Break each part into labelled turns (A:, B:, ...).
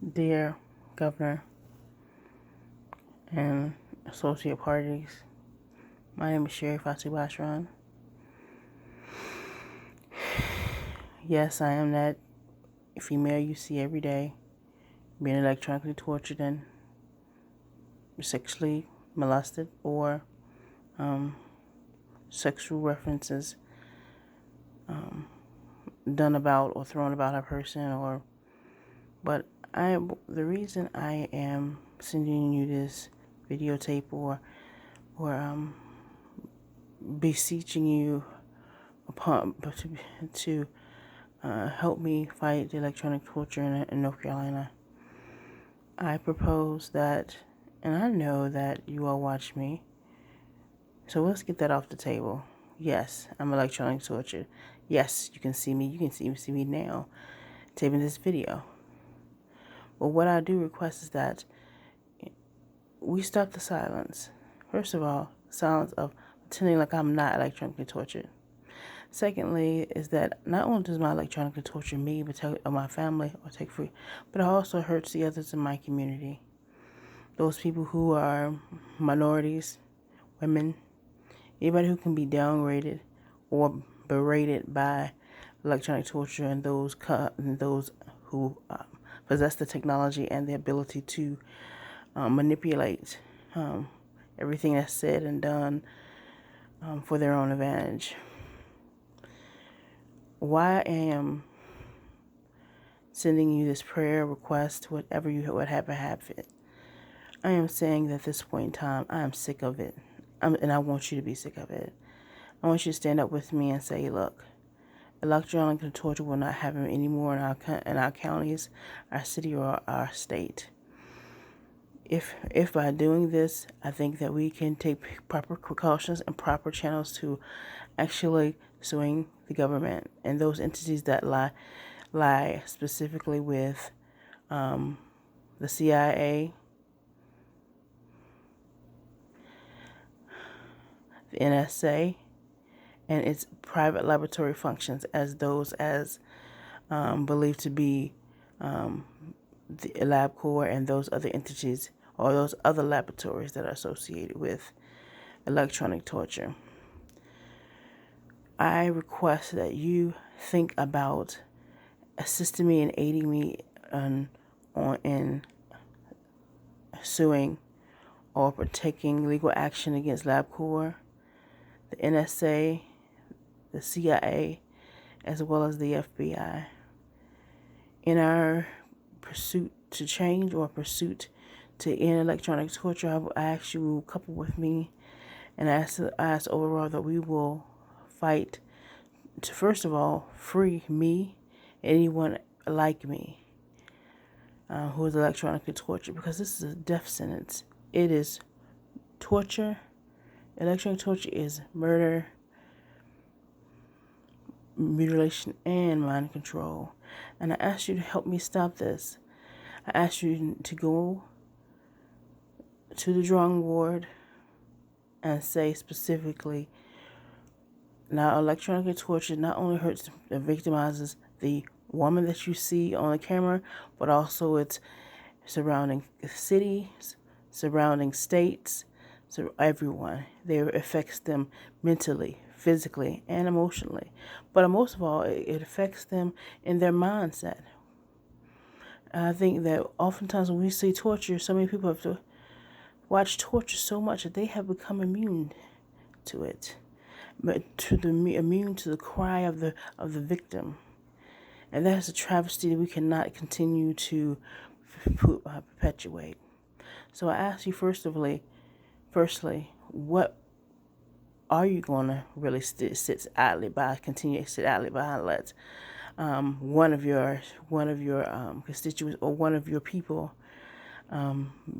A: Dear Governor and associate parties, my name is Sherry Fatu Bashran. Yes, I am that female you see every day being electronically tortured and sexually molested or sexual references done about or thrown about a person. But the reason I am sending you this videotape or beseeching you upon to help me fight the electronic torture in North Carolina. I propose that, and I know that you all watch me, so let's get that off the table. Yes, I'm electronic tortured. Yes, you can see me. You can see me now, taping this video. But what I do request is that we stop the silence. First of all, silence of pretending like I'm not electronically tortured. Secondly, is that not only does my electronically torture me, or my family, or take free, but it also hurts the others in my community. Those people who are minorities, women, anybody who can be downgraded or berated by electronic torture, and those who possess the technology and the ability to manipulate everything that's said and done for their own advantage. Why I am sending you this prayer request, whatever you would have it. I am saying that at this point in time, I am sick of it. And I want you to be sick of it. I want you to stand up with me and say, look, electronic torture will not happen anymore in our counties, our city, or our state. If by doing this, I think that we can take proper precautions and proper channels to actually suing the government and those entities that lie specifically with the CIA, the NSA, and its private laboratory functions as those believed to be the LabCorp and those other entities or those other laboratories that are associated with electronic torture. I request that you think about assisting me and aiding me in suing or taking legal action against LabCorp, the NSA, the CIA, as well as the FBI. In our pursuit to change or pursuit to end electronic torture, I ask you to couple with me and ask overall that we will fight to, first of all, free me, anyone like me who is electronically tortured, because this is a death sentence. It is torture. Electronic torture is murder, mutilation, and mind control. And I ask you to help me stop this. I ask you to go to the drawing board and say specifically, now electronically torture not only hurts and victimizes the woman that you see on the camera, but also its surrounding cities, surrounding states, so everyone. It affects them mentally, physically, and emotionally. But most of all, it affects them in their mindset. I think that oftentimes when we see torture, so many people have to watch torture so much that they have become immune to it, but immune to the cry of the victim, and that is a travesty that we cannot continue to perpetuate. So I ask you, firstly, what are you going to really sit idly by? Continue to sit idly by and let one of your constituents or one of your people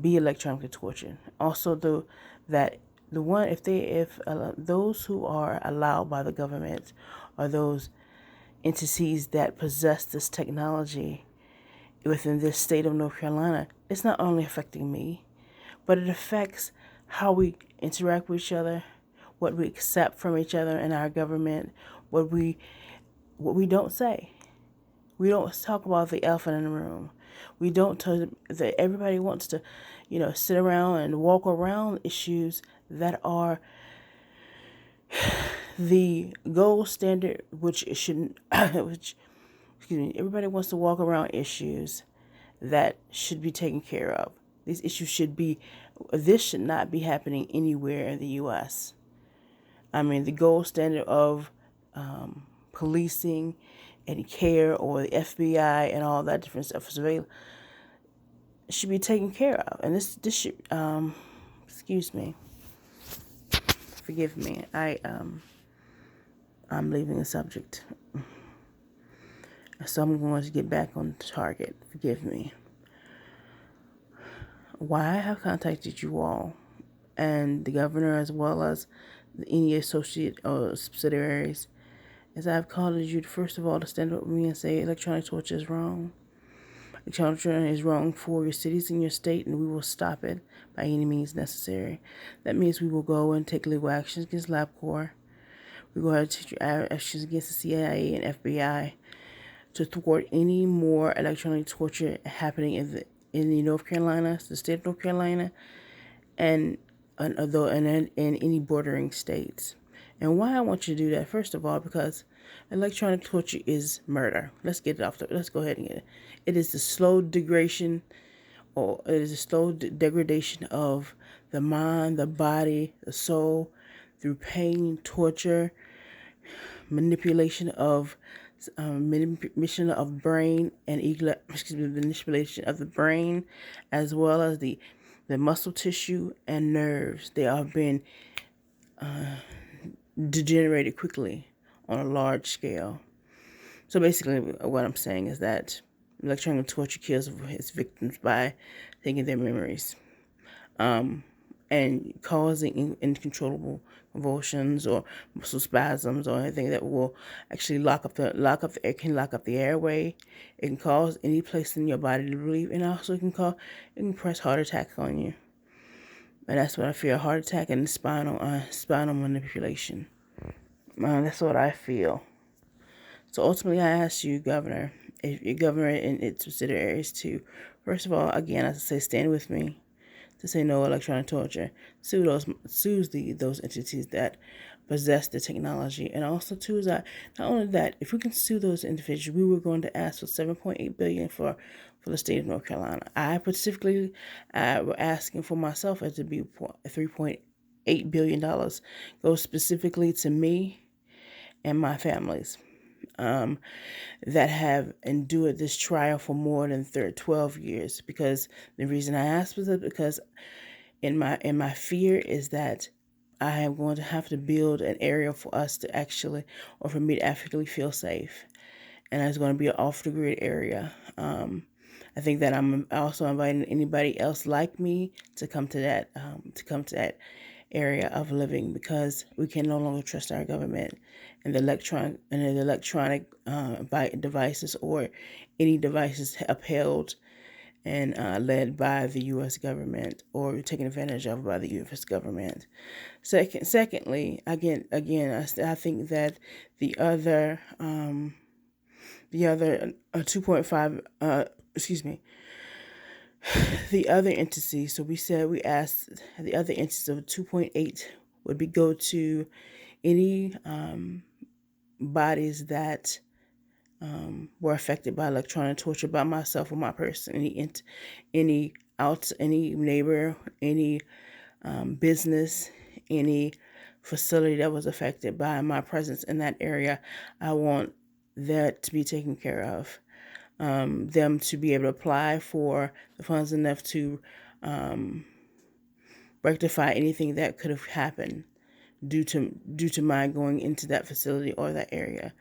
A: be electronically tortured. Also, if those who are allowed by the government or those entities that possess this technology within this state of North Carolina, it's not only affecting me, but it affects how we interact with each other, what we accept from each other in our government, what we don't say, We don't talk about the elephant in the room. We don't tell that everybody wants to, sit around and walk around issues that are the gold standard, which it shouldn't, which, excuse me, everybody wants to walk around issues that should be taken care of. These issues this should not be happening anywhere in the U.S. I mean, the gold standard of policing and care, or the FBI and all that different stuff, surveillance, should be taken care of. And this should, excuse me, forgive me, I'm leaving the subject, so I'm going to get back on target. Forgive me. Why I have contacted you all and the governor, as well as any associate or subsidiaries, is I've called you, first of all, to stand up with me and say electronic torture is wrong. Electronic torture is wrong for your cities and your state, and we will stop it by any means necessary. That means we will go and take legal actions against LabCorp. We will have to take actions against the CIA and FBI to thwart any more electronic torture happening in North Carolina, the state of North Carolina, and in any bordering states. And why I want you to do that, first of all, because electronic torture is murder. Let's go ahead and get it. It is the slow degradation, or it is the slow degradation of the mind, the body, the soul, through pain, torture, manipulation of brain and manipulation of the brain, as well as the muscle tissue and nerves. They are being degenerated quickly on a large scale. So basically, what I'm saying is that electronic torture kills its victims by taking their memories, and causing uncontrollable convulsions or muscle spasms or anything that will actually lock up the airway. It can cause any place in your body to breathe, and also it can press heart attack on you. And that's what I feel: heart attack and spinal manipulation. That's what I feel. So ultimately, I ask you, Governor, if your governor and its subsidiaries, to, first of all, again, as I say, stand with me to say no electronic torture. Sue those entities that possess the technology, and also too is that not only that, if we can sue those individuals, we were going to ask for $7.8 billion for the state of North Carolina. I specifically were asking for myself as to be $3.8 billion goes specifically to me and my families that have endured this trial for more than 12 years. Because the reason I asked was that because in my fear is that I am going to have to build an area for us to actually, or for me to actually feel safe, and it's going to be an off the grid area. I think that I'm also inviting anybody else like me to come to that area of living, because we can no longer trust our government and the electronic devices, or any devices upheld and led by the U.S. government, or taken advantage of by the U.S. government. Secondly, again, I think that the other 2.5, the other entity. So we asked the other entities of 2.8 would go to any bodies that were affected by electronic torture, by myself or my person, any neighbor, any business, any facility that was affected by my presence in that area. I want that to be taken care of. Them to be able to apply for the funds enough to rectify anything that could have happened due to my going into that facility or that area.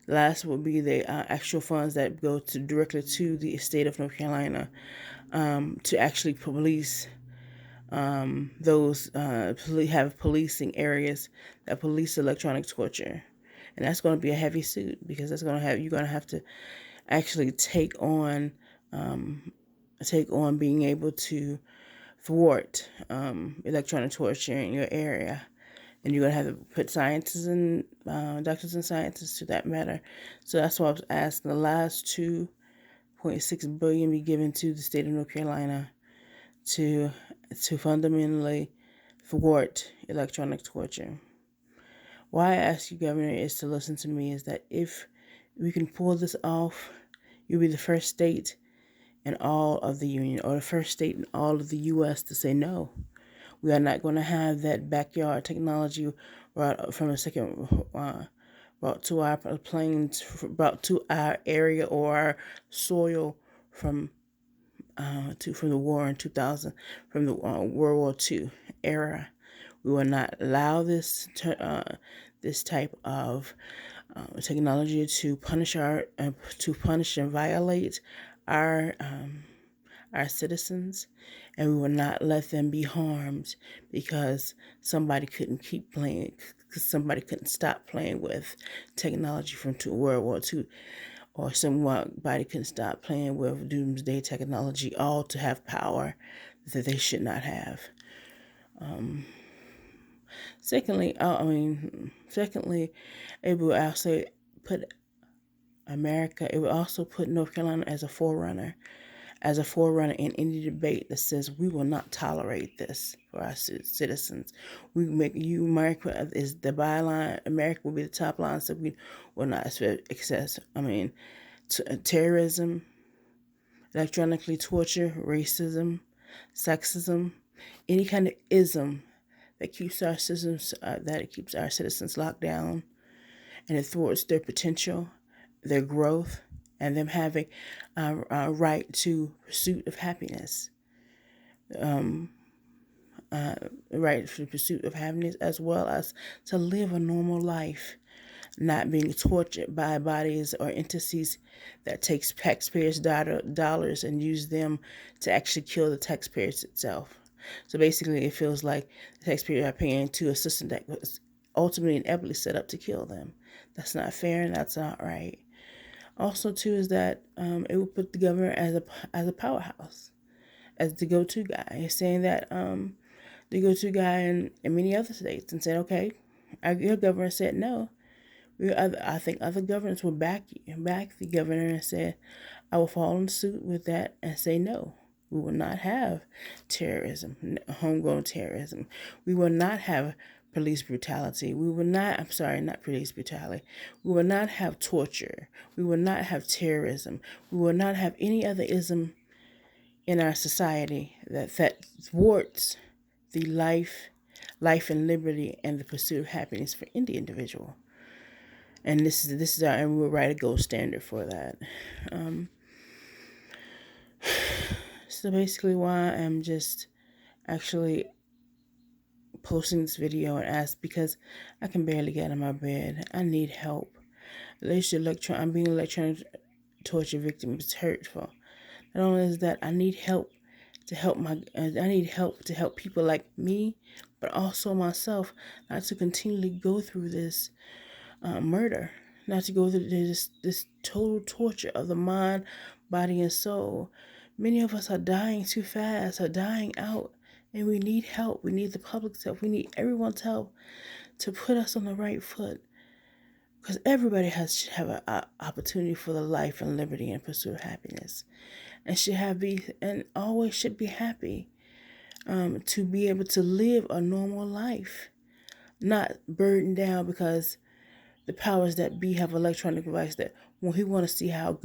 A: Last would be the actual funds that go directly to the state of North Carolina, to actually police have policing areas that police electronic torture. And that's going to be a heavy suit, because you're going to have to actually take on being able to thwart electronic torture in your area. And you're going to have to put scientists and doctors and scientists to that matter. So that's why I was asking the last $2.6 billion be given to the state of North Carolina to fundamentally thwart electronic torture. Why I ask you, Governor, is to listen to me, is that if we can pull this off, you'll be the first state in all of the union, or the first state in all of the U.S. to say no. We are not going to have that backyard technology brought from a second, brought to our planes, brought to our area or our soil from from the war in 2000, from the World War II era. We will not allow this type of technology to punish and violate our citizens, and we will not let them be harmed because somebody couldn't keep playing, because somebody couldn't stop playing with technology from World War II, or somebody couldn't stop playing with doomsday technology, all to have power that they should not have. Secondly, it will also put it will also put North Carolina as a forerunner in any debate that says we will not tolerate this for our citizens. America is the byline. America will be the top line, so we will not accept. Terrorism, electronically torture, racism, sexism, any kind of ism that keeps our citizens locked down, and it thwarts their potential, their growth, and them having a right to pursuit of happiness. Right to pursuit of happiness, as well as to live a normal life, not being tortured by bodies or entities that takes taxpayers' dollars and use them to actually kill the taxpayers itself. So basically, it feels like the taxpayers are paying to a system that was ultimately and inevitably set up to kill them. That's not fair, and that's not right. Also, too, is that it will put the governor as a powerhouse, as the go-to guy, saying that the go-to guy in many other states, and said, okay, your governor said no. I think other governors will back the governor, and said, I will follow in suit with that and say no. We will not have terrorism, homegrown terrorism. We will not have police brutality. We will not, I'm sorry, not police brutality. We will not have torture. We will not have terrorism. We will not have any other ism in our society that thwarts the life and liberty and the pursuit of happiness for any individual. And this is our, and we'll write a gold standard for that. So basically, why I'm just actually posting this video and ask, because I can barely get out of my bed. I need help. I'm being electronic torture victim. It's hurtful. Not only is that, I need help to help people like me, but also myself, not to continually go through this murder, not to go through this total torture of the mind, body, and soul. Many of us are dying too fast, are dying out, and we need help. We need the public's help. We need everyone's help to put us on the right foot, because everybody should have an opportunity for the life and liberty and pursuit of happiness, and always should be happy to be able to live a normal life, not burdened down because the powers that be have electronic devices that when he want to see how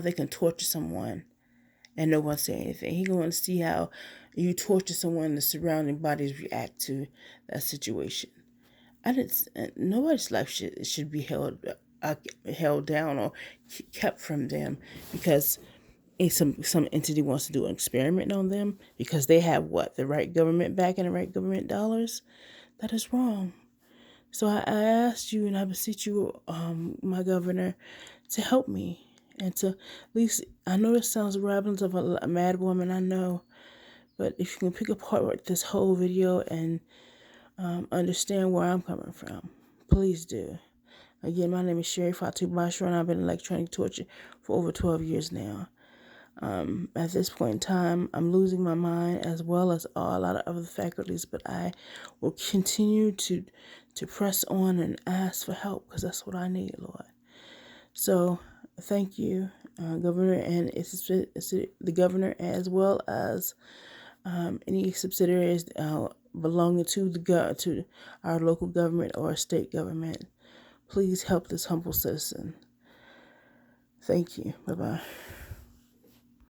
A: they can torture someone and no one say anything. He want to see how you torture someone and the surrounding bodies react to that situation. Nobody's life should be held down or kept from them because some entity wants to do an experiment on them because they have the right government back and the right government dollars. That is wrong. So I asked you, and I beseech you, my governor, to help me, and to at least, I know this sounds rabblings of a mad woman, I know, but if you can pick apart this whole video and understand where I'm coming from, please do. Again, my name is Sherry Fatu Bashra, and I've been electronic torture for over 12 years now. At this point in time, I'm losing my mind as well as a lot of other faculties, but I will continue to press on and ask for help because that's what I need, Lord. So thank you, Governor, and the governor as well as any subsidiaries belonging to to our local government or state government. Please help this humble citizen. Thank you. Bye bye.